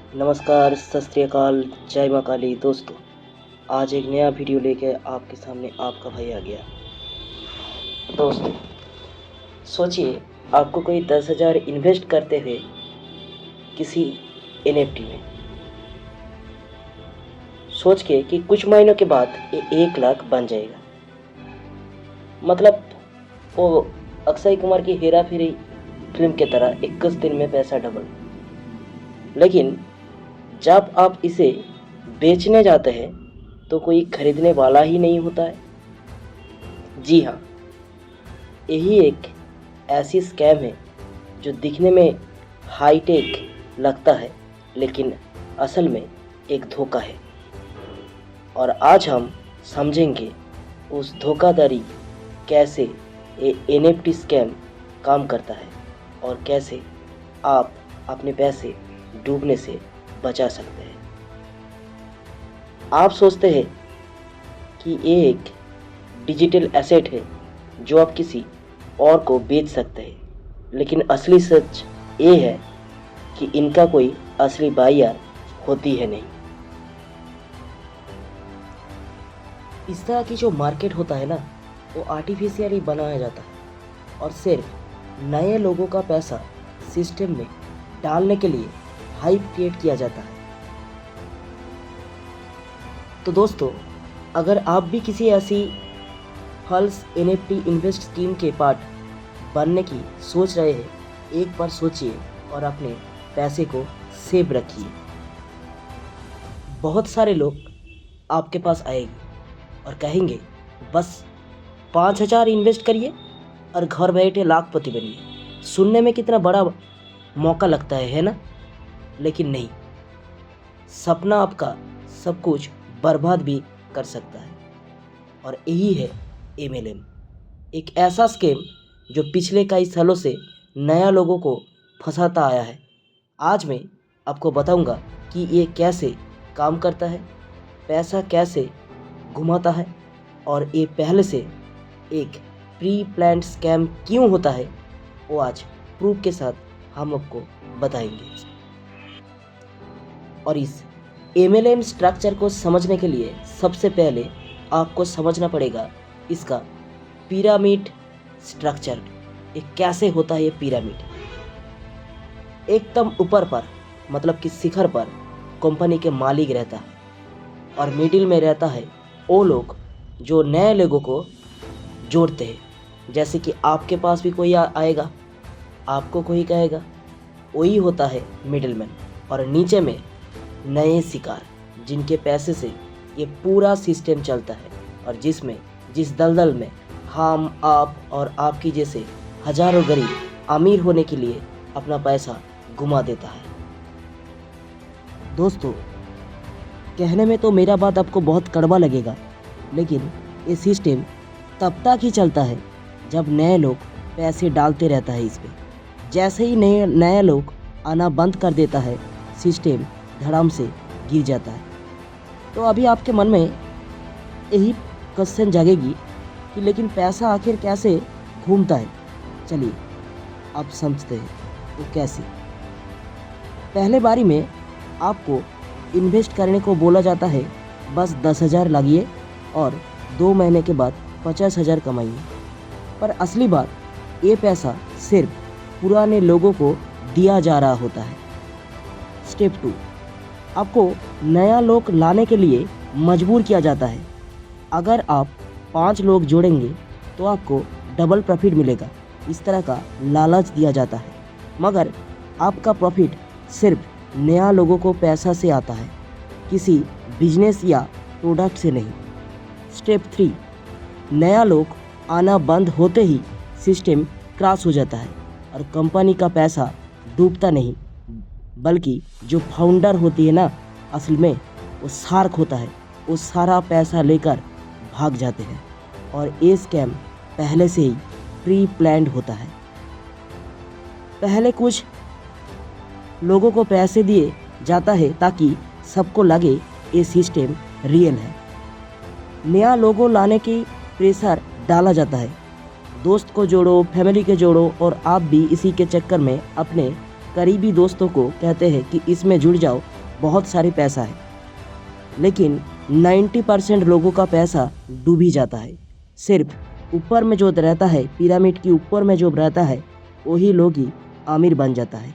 नमस्कार, सत श्री अकाल, जय माँ काली। दोस्तों, आज एक नया वीडियो लेके आपके सामने आपका भाई आ गया। दोस्तों, सोचिए आपको कोई 10,000 इन्वेस्ट करते हुए किसी एनएफटी में, सोच के कि कुछ महीनों के बाद ये 1 लाख बन जाएगा। मतलब वो अक्षय कुमार की हेरा फेरी फिल्म की तरह 21 दिन में पैसा डबल। लेकिन जब आप इसे बेचने जाते हैं तो कोई खरीदने वाला ही नहीं होता है। जी हाँ, यही एक ऐसी स्कैम है जो दिखने में हाईटेक लगता है, लेकिन असल में एक धोखा है। और आज हम समझेंगे उस धोखाधड़ी कैसे ये एनएफटी स्कैम काम करता है और कैसे आप अपने पैसे डूबने से बचा सकते हैं। आप सोचते हैं कि ये एक डिजिटल एसेट है जो आप किसी और को बेच सकते हैं, लेकिन असली सच ये है कि इनका कोई असली बाइयर होती है नहीं। इस तरह की जो मार्केट होता है ना, वो आर्टिफिशियली बनाया जाता है और सिर्फ नए लोगों का पैसा सिस्टम में डालने के लिए हाइप क्रिएट किया जाता है। तो दोस्तों, अगर आप भी किसी ऐसी फॉल्स एनएफटी इन्वेस्ट स्कीम के पार्ट बनने की सोच रहे हैं, एक बार सोचिए और अपने पैसे को सेव रखिए। बहुत सारे लोग आपके पास आएंगे और कहेंगे बस 5,000 इन्वेस्ट करिए और घर बैठे लाखपति बनिए। सुनने में कितना बड़ा मौका लगता है ना? लेकिन नहीं, सपना आपका सब कुछ बर्बाद भी कर सकता है। और यही है एमएलएम, एक ऐसा स्कीम जो पिछले कई सालों से नया लोगों को फंसाता आया है। आज मैं आपको बताऊंगा कि ये कैसे काम करता है, पैसा कैसे घुमाता है और ये पहले से एक प्री प्लान्ड स्कैम क्यों होता है। वो आज प्रूफ के साथ हम आपको बताएंगे। और इस एमएलएम स्ट्रक्चर को समझने के लिए सबसे पहले आपको समझना पड़ेगा इसका पिरामिड स्ट्रक्चर। ये कैसे होता है? ये पिरामिड एकदम ऊपर पर, मतलब कि शिखर पर कंपनी के मालिक रहता है और मिडिल में रहता है वो लोग जो नए लोगों को जोड़ते हैं। जैसे कि आपके पास भी कोई आएगा, आपको कोई कहेगा, वही होता है मिडिलमैन। और नीचे में नए शिकार, जिनके पैसे से ये पूरा सिस्टम चलता है और जिस दलदल में हम, आप और आपकी जैसे हजारों गरीब अमीर होने के लिए अपना पैसा घुमा देता है। दोस्तों, कहने में तो मेरा बात आपको बहुत कड़वा लगेगा, लेकिन ये सिस्टम तब तक ही चलता है जब नए लोग पैसे डालते रहता है इस पे। जैसे ही नए लोग आना बंद कर देता है, सिस्टम धड़ाम से गिर जाता है। तो अभी आपके मन में यही क्वेश्चन जागेगी कि लेकिन पैसा आखिर कैसे घूमता है। चलिए आप समझते हैं वो कैसे। पहले बारी में आपको इन्वेस्ट करने को बोला जाता है, बस 10,000 लागिए और 2 महीने के बाद 50,000 कमाइए। पर असली बात, ये पैसा सिर्फ पुराने लोगों को दिया जा रहा होता है। स्टेप 2, आपको नया लोग लाने के लिए मजबूर किया जाता है। अगर आप 5 लोग जोड़ेंगे तो आपको डबल प्रॉफिट मिलेगा, इस तरह का लालच दिया जाता है। मगर आपका प्रॉफिट सिर्फ नया लोगों को पैसा से आता है, किसी बिजनेस या प्रोडक्ट से नहीं। स्टेप 3, नया लोग आना बंद होते ही सिस्टम क्रैश हो जाता है और कंपनी का पैसा डूबता नहीं, बल्कि जो फाउंडर होती है ना, असल में वो शार्क होता है, वो सारा पैसा लेकर भाग जाते हैं। और ये स्कैम पहले से ही प्री प्लान्ड होता है। पहले कुछ लोगों को पैसे दिए जाता है ताकि सबको लगे ये सिस्टम रियल है। नया लोगों लाने की प्रेशर डाला जाता है, दोस्त को जोड़ो, फैमिली के जोड़ो, और आप भी इसी के चक्कर में अपने करीबी दोस्तों को कहते हैं कि इसमें जुड़ जाओ बहुत सारे पैसा है, लेकिन 90% लोगों का पैसा डूब ही जाता है। सिर्फ ऊपर में जो रहता है, पिरामिड के ऊपर में जो रहता है, वही लोग ही अमीर बन जाता है।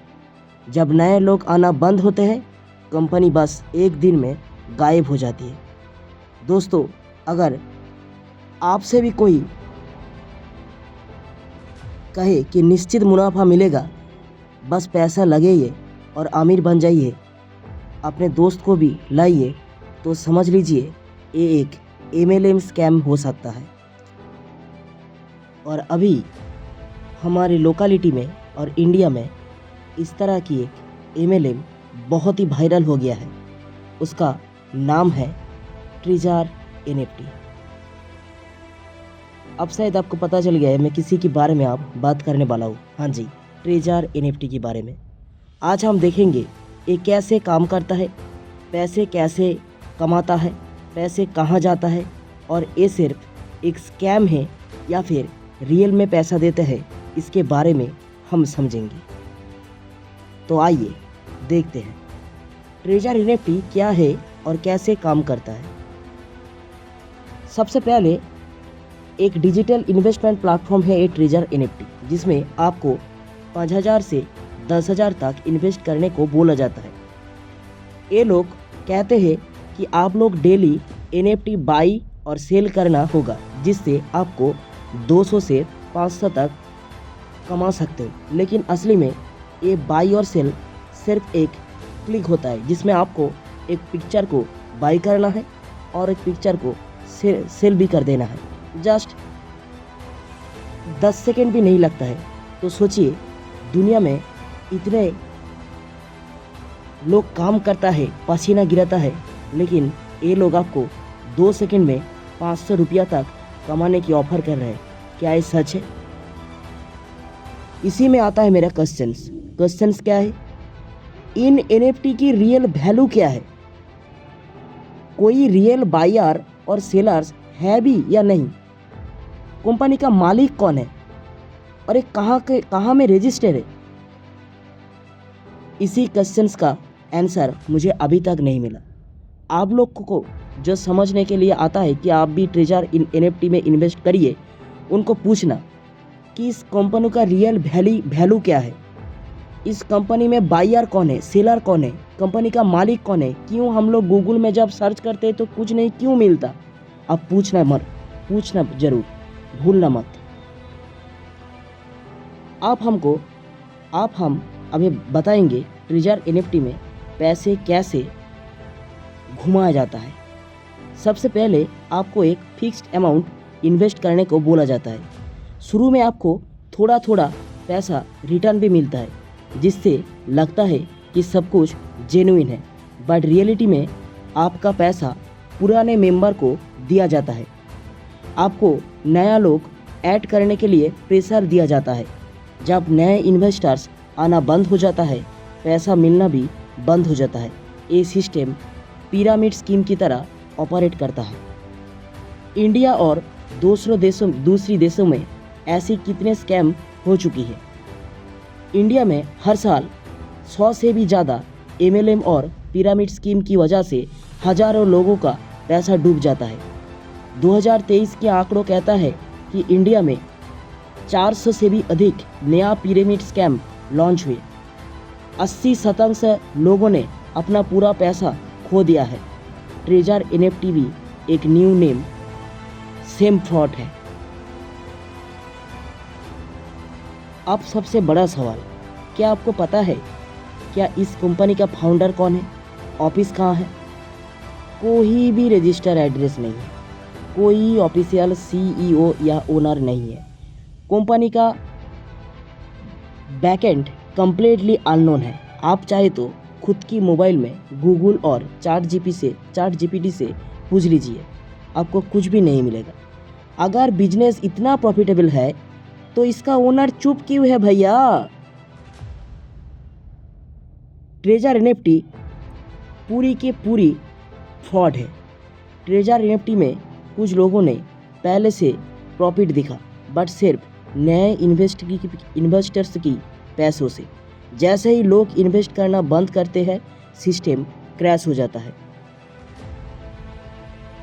जब नए लोग आना बंद होते हैं, कंपनी बस एक दिन में गायब हो जाती है। दोस्तों, अगर आपसे भी कोई कहे कि निश्चित मुनाफा मिलेगा, बस पैसा लगाइए और अमीर बन जाइए, अपने दोस्त को भी लाइए, तो समझ लीजिए ये एक MLM स्कैम हो सकता है। और अभी हमारी लोकेलिटी में और इंडिया में इस तरह की एक MLM बहुत ही वायरल हो गया है। उसका नाम है ट्रेजर NFT। अब शायद आपको पता चल गया है मैं किसी के बारे में आप बात करने वाला हूँ। हाँ जी, ट्रेजर NFT के बारे में आज हम देखेंगे ये कैसे काम करता है, पैसे कैसे कमाता है, पैसे कहाँ जाता है, और ये सिर्फ एक स्कैम है या फिर रियल में पैसा देते हैं, इसके बारे में हम समझेंगे। तो आइए देखते हैं ट्रेजर NFT क्या है और कैसे काम करता है। सबसे पहले एक डिजिटल इन्वेस्टमेंट प्लेटफॉर्म है ये ट्रेजर NFT, जिसमें आपको 5,000 से 10,000 तक इन्वेस्ट करने को बोला जाता है। ये लोग कहते हैं कि आप लोग डेली NFT बाई और सेल करना होगा, जिससे आपको 200 से 500 तक कमा सकते हो। लेकिन असली में ये बाई और सेल सिर्फ एक क्लिक होता है, जिसमें आपको एक पिक्चर को बाई करना है और एक पिक्चर को सेल भी कर देना है। जस्ट 10 सेकेंड भी नहीं लगता है। तो सोचिए, दुनिया में इतने लोग काम करता है, पसीना गिराता है, लेकिन ये लोग आपको 2 सेकेंड में 500 रुपया तक कमाने की ऑफर कर रहे हैं। क्या ये सच है? इसी में आता है मेरा क्वेश्चंस क्या है? इन NFT की रियल वैल्यू क्या है? कोई रियल बायर और सेलर्स है भी या नहीं? कंपनी का मालिक कौन है और ये कहाँ में रजिस्टर है? इसी क्वेश्चंस का आंसर मुझे अभी तक नहीं मिला। आप लोग को जो समझने के लिए आता है कि आप भी ट्रेजर NFT में इन्वेस्ट करिए, उनको पूछना कि इस कंपनी का रियल वैल्यू क्या है, इस कंपनी में बायर कौन है, सेलर कौन है, कंपनी का मालिक कौन है। क्यों हम लोग गूगल में जब सर्च करते हैं तो कुछ नहीं क्यों मिलता? अब पूछना जरूर, भूलना मत। हम अभी बताएंगे ट्रेजर NFT में पैसे कैसे घुमाया जाता है। सबसे पहले आपको एक फिक्स्ड अमाउंट इन्वेस्ट करने को बोला जाता है। शुरू में आपको थोड़ा थोड़ा पैसा रिटर्न भी मिलता है, जिससे लगता है कि सब कुछ जेन्युइन है, बट रियलिटी में आपका पैसा पुराने मेंबर को दिया जाता है। आपको नया लोग ऐड करने के लिए प्रेशर दिया जाता है। जब नए इन्वेस्टर्स आना बंद हो जाता है, पैसा मिलना भी बंद हो जाता है। ये सिस्टम पिरामिड स्कीम की तरह ऑपरेट करता है। इंडिया और दूसरी देशों में ऐसी कितने स्कैम हो चुकी है। इंडिया में हर साल 100 से भी ज़्यादा MLM और पिरामिड स्कीम की वजह से हजारों लोगों का पैसा डूब जाता है। 2023 के आंकड़ों कहता है कि इंडिया में 400 से भी अधिक नया पिरामिड स्कैम लॉन्च हुए। 80% लोगों ने अपना पूरा पैसा खो दिया है। ट्रेजर NFT भी एक न्यू नेम सेम फ्रॉड है। अब सबसे बड़ा सवाल, क्या आपको पता है क्या इस कंपनी का फाउंडर कौन है, ऑफिस कहाँ है? कोई भी रजिस्टर एड्रेस नहीं है, कोई ऑफिशियल CEO या ओनर नहीं है। कंपनी का बैकएंड कंप्लीटली अननोन है। आप चाहे तो खुद की मोबाइल में गूगल और चैट जीपीटी से पूछ लीजिए, आपको कुछ भी नहीं मिलेगा। अगर बिजनेस इतना प्रॉफिटेबल है तो इसका ओनर चुप क्यों है भैया? ट्रेजर NFT पूरी की पूरी फ्रॉड है। ट्रेजर NFT में कुछ लोगों ने पहले से प्रॉफिट दिखा, बट सिर्फ नए इन्वेस्टर्स की पैसों से। जैसे ही लोग इन्वेस्ट करना बंद करते हैं, सिस्टम क्रैश हो जाता है।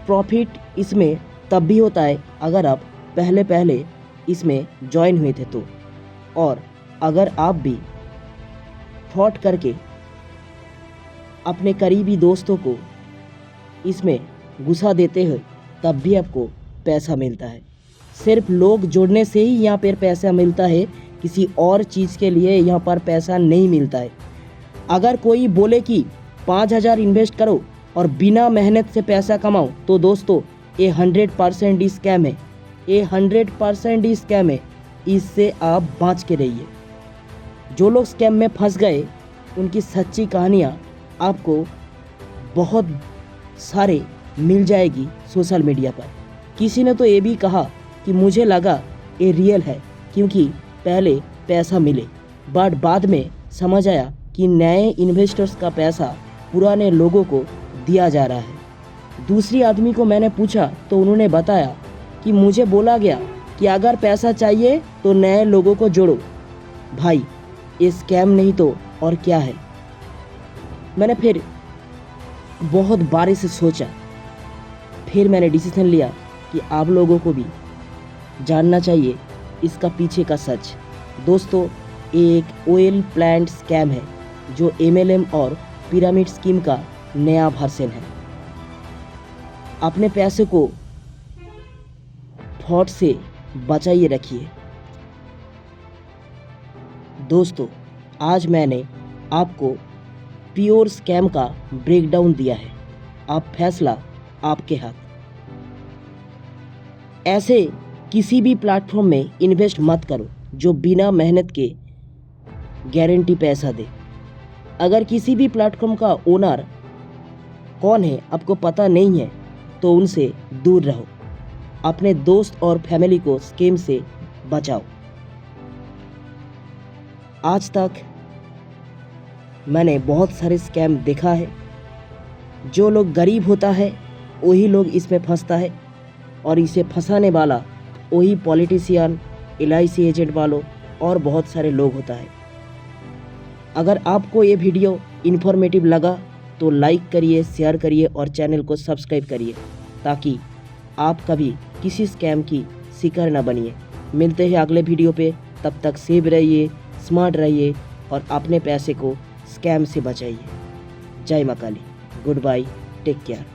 प्रॉफिट इसमें तब भी होता है अगर आप पहले पहले इसमें ज्वाइन हुए थे तो, और अगर आप भी फ्रॉड करके अपने करीबी दोस्तों को इसमें घुसा देते हो तब भी आपको पैसा मिलता है। सिर्फ लोग जोड़ने से ही यहाँ पर पैसा मिलता है, किसी और चीज़ के लिए यहाँ पर पैसा नहीं मिलता है। अगर कोई बोले कि 5,000 इन्वेस्ट करो और बिना मेहनत से पैसा कमाओ तो दोस्तों ये 100% स्कैम है, ये 100% स्कैम है। इससे आप बच के रहिए। जो लोग स्कैम में फंस गए उनकी सच्ची कहानियाँ आपको बहुत सारे मिल जाएगी सोशल मीडिया पर। किसी ने तो ये भी कहा कि मुझे लगा ये रियल है क्योंकि पहले पैसा मिले, बट बाद में समझ आया कि नए इन्वेस्टर्स का पैसा पुराने लोगों को दिया जा रहा है। दूसरी आदमी को मैंने पूछा तो उन्होंने बताया कि मुझे बोला गया कि अगर पैसा चाहिए तो नए लोगों को जोड़ो। भाई ये स्कैम नहीं तो और क्या है। मैंने फिर बहुत बारी से सोचा, फिर मैंने डिसीजन लिया कि आप लोगों को भी जानना चाहिए इसका पीछे का सच। दोस्तों ये एक ऑयल प्लांट स्कैम है जो MLM और पिरामिड स्कीम का नया वर्जन है। अपने पैसे को फ्रॉड से बचाइए रखिए। दोस्तों आज मैंने आपको प्योर स्कैम का ब्रेकडाउन दिया है, आप फैसला आपके हाथ। ऐसे किसी भी प्लेटफॉर्म में इन्वेस्ट मत करो जो बिना मेहनत के गारंटी पैसा दे। अगर किसी भी प्लेटफॉर्म का ओनर कौन है आपको पता नहीं है तो उनसे दूर रहो। अपने दोस्त और फैमिली को स्कैम से बचाओ। आज तक मैंने बहुत सारे स्कैम देखा है। जो लोग गरीब होता है वही लोग इसमें फंसता है और इसे फंसाने वाला वही पॉलिटिशियन, LIC एजेंट वालों और बहुत सारे लोग होता है। अगर आपको ये वीडियो इन्फॉर्मेटिव लगा तो लाइक करिए, शेयर करिए और चैनल को सब्सक्राइब करिए ताकि आप कभी किसी स्कैम की शिकार न बनिए। मिलते हैं अगले वीडियो पे, तब तक सेफ रहिए, स्मार्ट रहिए और अपने पैसे को स्कैम से बचाइए। जय मां Kali. Goodbye, take care.